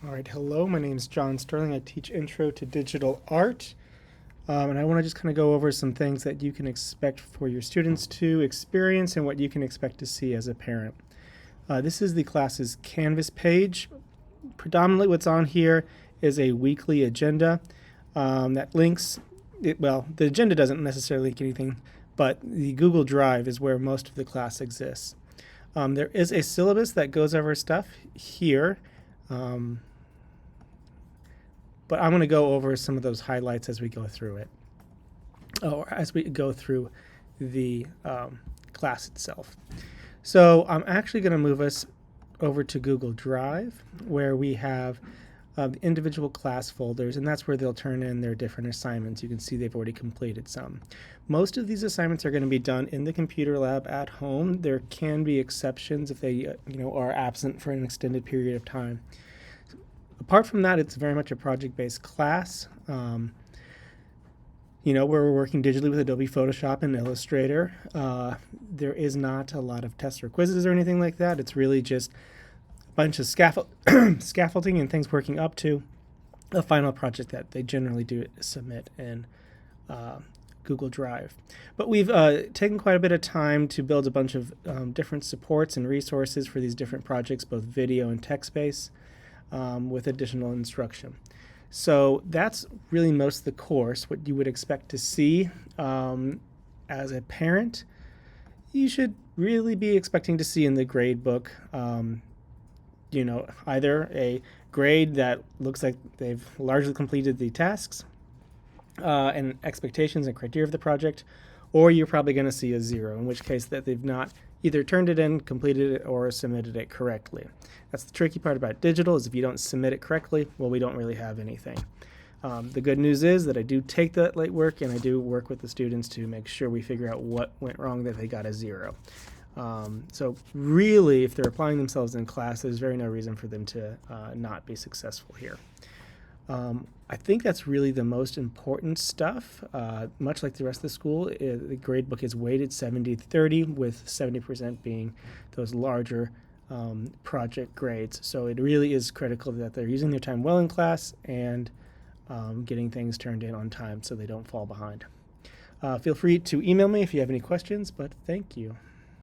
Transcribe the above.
All right, hello, my name is John Sterling. I teach Intro to Digital Art. And I want to just kind of go over some things that you can expect for your students to experience and what you can expect to see as a parent. This is the class's Canvas page. Predominantly what's on here is a weekly agenda that links, the agenda doesn't necessarily link anything, but the Google Drive is where most of the class exists. There is a syllabus that goes over stuff here. But I'm going to go over some of those highlights as we go through it, or as we go through the class itself. So I'm actually going to move us over to Google Drive, where we have the individual class folders, and that's where they'll turn in their different assignments. You can see they've already completed some. Most of these assignments are going to be done in the computer lab at home. There can be exceptions if they are absent for an extended period of time. Apart from that, it's very much a project-based class. Where we're working digitally with Adobe Photoshop and Illustrator. There is not a lot of tests or quizzes or anything like that. It's really just a bunch of scaffolding and things working up to a final project that they generally do submit in Google Drive. But we've taken quite a bit of time to build a bunch of different supports and resources for these different projects, both video and text-based, with additional instruction. So that's really most of the course. What you would expect to see as a parent, you should really be expecting to see in the grade book, either a grade that looks like they've largely completed the tasks and expectations and criteria of the project, or you're probably going to see a 0, in which case that they've not either turned it in, completed it, or submitted it correctly. That's the tricky part about digital, is if you don't submit it correctly, well, we don't really have anything. The good news is that I do take that late work, and I do work with the students to make sure we figure out what went wrong that they got a 0. So really, if they're applying themselves in class, there's no reason for them to not be successful here. I think that's really the most important stuff. Much like the rest of the school, the grade book is weighted 70-30, with 70% being those larger project grades. So it really is critical that they're using their time well in class and getting things turned in on time so they don't fall behind. Feel free to email me if you have any questions, but thank you.